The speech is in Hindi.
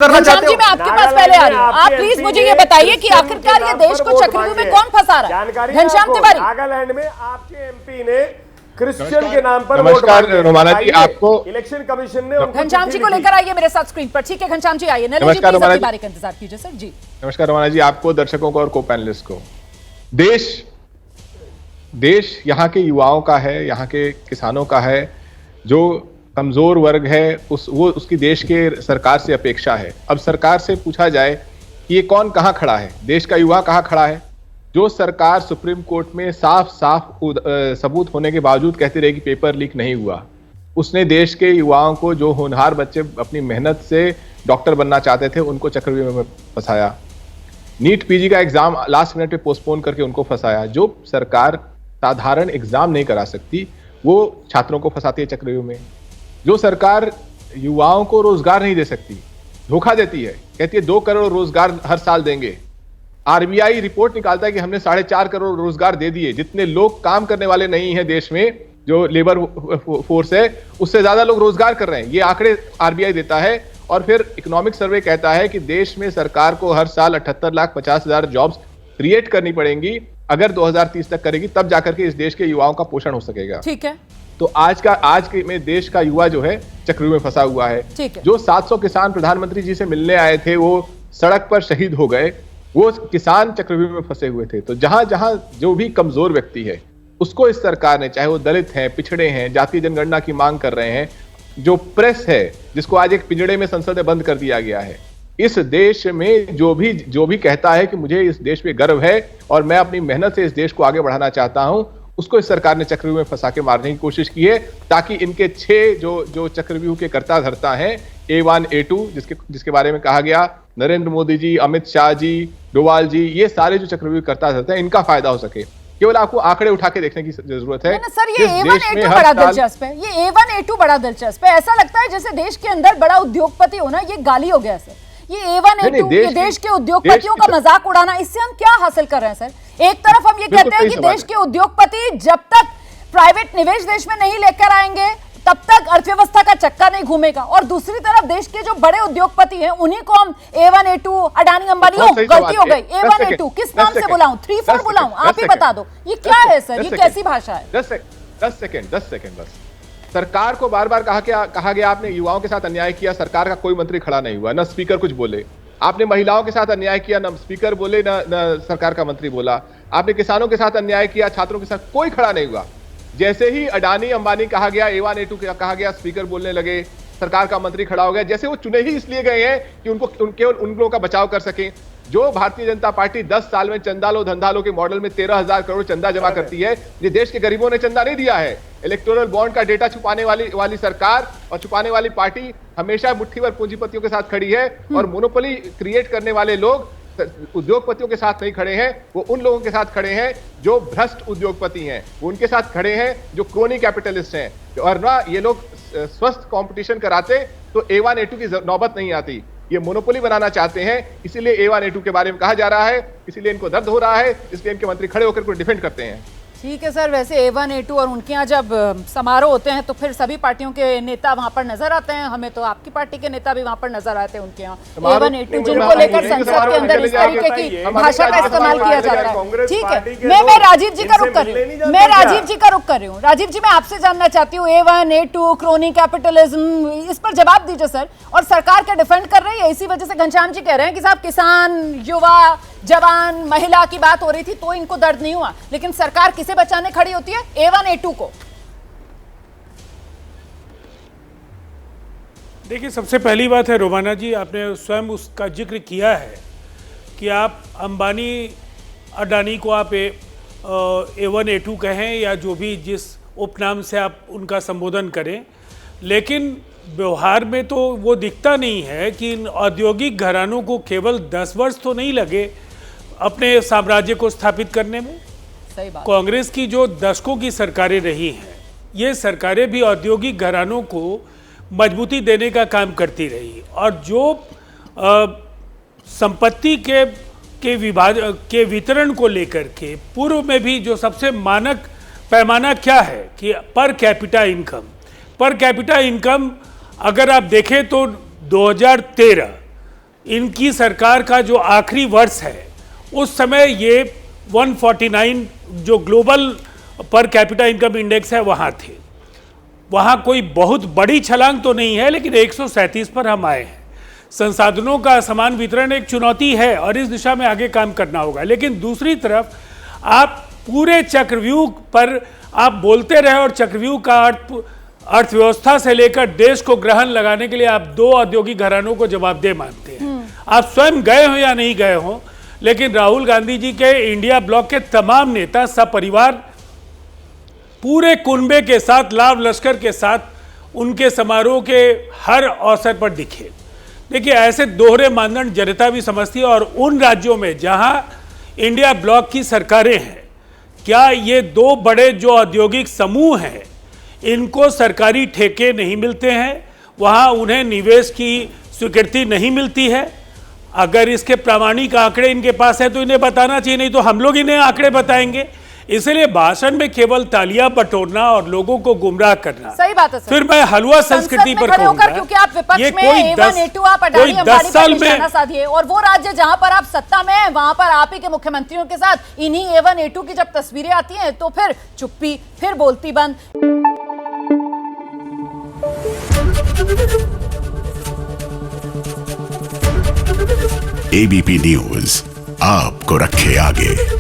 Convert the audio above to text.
घनश्याम जी, मैं आपके पास पहले आ रही हूँ। आप प्लीज मुझे ये बताइए कि आखिरकार ये देश को चक्रव्यूह में कौन फंसा रहा है? घनश्याम तिवारी, नागालैंड में आपके एमपी ने क्रिश्चियन के नाम पर नमस्कार रोमाना जी, आपको इलेक्शन कमीशन ने घनश्याम जी को लेकर आइए मेरे साथ स्क्रीन पर। ठीक है घनश्याम जी आइए। नलिनी जी प्लीज अपनी बारी का इंतजार कीजिए सर जी। नमस्कार रोमाना जी, आपको, दर्शकों को और को पैनलिस्ट को। देश यहाँ के युवाओं का है, यहाँ के किसानों का है। जो कमजोर वर्ग है उसकी देश के सरकार से अपेक्षा है। अब सरकार से पूछा जाए कि ये कौन कहाँ खड़ा है, देश का युवा कहाँ खड़ा है? जो सरकार सुप्रीम कोर्ट में साफ सबूत होने के बावजूद कहती रही कि पेपर लीक नहीं हुआ, उसने देश के युवाओं को, जो होनहार बच्चे अपनी मेहनत से डॉक्टर बनना चाहते थे, उनको चक्रव्यूह में फंसाया। नीट पीजी का एग्जाम लास्ट मिनट पे पोस्टपोन करके उनको फंसाया। जो सरकार साधारण एग्जाम नहीं करा सकती, वो छात्रों को फंसाती है चक्रव्यूह में। जो सरकार युवाओं को रोजगार नहीं दे सकती, धोखा देती है, कहती है 2 करोड़ रोजगार हर साल देंगे। आरबीआई रिपोर्ट निकालता है कि हमने 4.5 करोड़ रोजगार दे दिए। जितने लोग काम करने वाले नहीं हैं देश में, जो लेबर फोर्स है, उससे ज्यादा लोग रोजगार कर रहे हैं। ये आंकड़े आरबीआई देता है। और फिर इकोनॉमिक सर्वे कहता है कि देश में सरकार को हर साल 78,50,000 जॉब्स क्रिएट करनी पड़ेंगी। अगर 2030 तक करेगी, तब जाकर के इस देश के युवाओं का पोषण हो सकेगा। ठीक है। तो आज के में देश का युवा जो है चक्रव्यूह में फंसा हुआ है। जो 700 किसान प्रधानमंत्री जी से मिलने आए थे, वो सड़क पर शहीद हो गए। वो किसान चक्रव्यूह में फंसे हुए थे। तो जहां जहां जो भी कमजोर व्यक्ति है, उसको इस सरकार ने, चाहे वो दलित हैं, पिछड़े हैं, जातीय जनगणना की मांग कर रहे हैं, जो प्रेस है जिसको आज एक पिंजड़े में संसद में बंद कर दिया गया है, इस देश में जो भी कहता है कि मुझे इस देश पे गर्व है और मैं अपनी मेहनत से इस देश को आगे बढ़ाना चाहता हूं, उसको इस सरकार ने चक्रव्यूह में फंसा के मारने की कोशिश की है, ताकि इनके 6 जो चक्रव्यूह के कर्ता धर्ता हैं, A1 A2 जिसके बारे में कहा गया, नरेंद्र मोदी जी, अमित शाह जी, डोवाल जी, ये सारे जो चक्रव्यूह कर्ता धर्ता हैं, इनका फायदा हो सके। केवल आपको आंकड़े उठा के देखने की जरूरत है। सर ये A1 A2 बड़ा दिलचस्प है। ये A1 A2 बड़ा दिलचस्प है। ऐसा लगता है जैसे देश के अंदर बड़ा उद्योगपति होना ये गाली हो गया सर। ये A1 A2 ये देश के उद्योगपतियों का मजाक उड़ाना, इससे हम क्या हासिल कर रहे हैं सर? एक तरफ हम ये कहते हैं कि देश के उद्योगपति जब तक प्राइवेट निवेश देश में नहीं लेकर आएंगे, तब तक अर्थव्यवस्था का चक्का नहीं घूमेगा, और दूसरी तरफ देश के जो बड़े उद्योगपति हैं उन्हीं को हम A1 A2, अडानी अंबानी, गलती हो गई, A1 A2 किस नाम से बुलाऊं, 3-4 बुलाऊं, आप ही बता दो। ये क्या है सर, ये कैसी भाषा है? 10 सेकेंड बस। सरकार को बार बार कहा गया आपने युवाओं के साथ अन्याय किया, सरकार का कोई मंत्री खड़ा नहीं हुआ, न स्पीकर कुछ बोले। आपने महिलाओं के साथ अन्याय किया, न स्पीकर बोले, न सरकार का मंत्री बोला। आपने किसानों के साथ अन्याय किया, छात्रों के साथ कोई खड़ा नहीं हुआ। जैसे ही अडानी अंबानी कहा गया, A1 A2 कहा गया, स्पीकर बोलने लगे, सरकार का मंत्री खड़ा हो गया। जैसे वो चुने ही इसलिए गए हैं कि उन लोगों का बचाव कर सके। जो भारतीय जनता पार्टी 10 साल में चंदा लो धंधा लो के मॉडल में 13,000 करोड़ चंदा जमा करती है, ये देश के गरीबों ने चंदा नहीं दिया है। इलेक्टोरल बॉन्ड का डेटा छुपाने वाली सरकार और छुपाने वाली पार्टी हमेशा मुट्ठी भर पूंजीपतियों के साथ खड़ी है। और मोनोपोली क्रिएट करने वाले लोग उद्योगपतियों के साथ नहीं खड़े हैं, वो उन लोगों के साथ खड़े हैं जो भ्रष्ट उद्योगपति हैं, वो उनके साथ खड़े हैं जो क्रोनी कैपिटलिस्ट हैं। और ना ये लोग स्वस्थ कंपटीशन कराते तो A1 A2 की नौबत नहीं आती। ये मोनोपोली बनाना चाहते हैं, इसीलिए A1 A2 के बारे में कहा जा रहा है, इसीलिए इनको दर्द हो रहा है, इसलिए इनके मंत्री खड़े होकर उनको डिफेंड करते हैं। ठीक है सर। वैसे A1 A2 और उनके यहाँ जब समारोह होते हैं तो फिर सभी पार्टियों के नेता वहां पर नजर आते हैं। हमें तो आपकी पार्टी के नेता भी वहां पर नजर आते हैं उनके यहाँ। A1 A2 जिनको लेकर संसद के अंदर इस तरीके की भाषा का इस्तेमाल किया जाता है। ठीक है, मैं राजीव जी का रुख कर रही हूँ। राजीव जी, मैं आपसे जानना चाहती हूँ, A1 A2 क्रोनी कैपिटलिज्म, इस पर जवाब दीजिए सर। और सरकार का डिफेंड कर रही है, इसी वजह से घनश्याम जी कह रहे हैं कि साहब किसान, युवा, जवान, महिला की बात हो रही थी तो इनको दर्द नहीं हुआ, लेकिन सरकार किसे बचाने खड़ी होती है? A1 A2 को। देखिए, सबसे पहली बात है रोमाना जी, आपने स्वयं उसका जिक्र किया है कि आप अंबानी अडानी को आप A1 A2 कहें या जो भी जिस उपनाम से आप उनका संबोधन करें, लेकिन व्यवहार में तो वो दिखता नहीं है कि इन औद्योगिक घरानों को केवल 10 वर्ष तो नहीं लगे अपने साम्राज्य को स्थापित करने में। सही बात। कांग्रेस की जो दशकों की सरकारें रही हैं, ये सरकारें भी औद्योगिक घरानों को मजबूती देने का काम करती रही। और जो संपत्ति के वितरण को लेकर के पूर्व में भी जो सबसे मानक पैमाना क्या है कि पर कैपिटा इनकम अगर आप देखें तो 2013 इनकी सरकार का जो आखिरी वर्ष है उस समय ये 149 जो global per capita income index है वहाँ थे। वहाँ कोई बहुत बड़ी छलांग तो नहीं है, लेकिन 137 पर हम आए हैं। संसाधनों का समान वितरण एक चुनौती है और इस दिशा में आगे काम करना होगा। लेकिन दूसरी तरफ आप पूरे चक्रव्यूह पर आप बोलते रहे और चक्रव्यूह का अर्थव्यवस्था से लेकर देश को ग्रहण लगाने के लिए आप दो औद्योगिक घरानों को जवाबदेह मानते हैं। आप स्वयं गए हो या नहीं गए हो, लेकिन राहुल गांधी जी के इंडिया ब्लॉक के तमाम नेता सपरिवार पूरे कुनबे के साथ, लाव लश्कर के साथ उनके समारोह के हर अवसर पर दिखे। देखिए, ऐसे दोहरे मानदंड जनता भी समझती है और उन राज्यों में जहां इंडिया ब्लॉक की सरकारें हैं, क्या ये दो बड़े जो औद्योगिक समूह हैं इनको सरकारी ठेके नहीं मिलते हैं, वहां उन्हें निवेश की स्वीकृति नहीं मिलती है? अगर इसके प्रामाणिक आंकड़े इनके पास है तो इन्हें बताना चाहिए, नहीं तो हम लोग इन्हें आंकड़े बताएंगे। इसलिए भाषण में केवल तालियां बटोरना और लोगों को गुमराह करना, सही बात है सर। फिर मैं हलवा संस्कृति पर कहूंगा, क्योंकि आप विपक्ष में A1 A2 आप अडानी अंबानी पर निशाना साधिए, और वो राज्य जहां पर आप सत्ता में हैं वहां पर आप ही के मुख्यमंत्रियों के साथ इन्हीं A1 A2 की जब तस्वीरें आती हैं तो फिर चुप्पी, फिर बोलती बंद। ABP न्यूज आपको रखे आगे।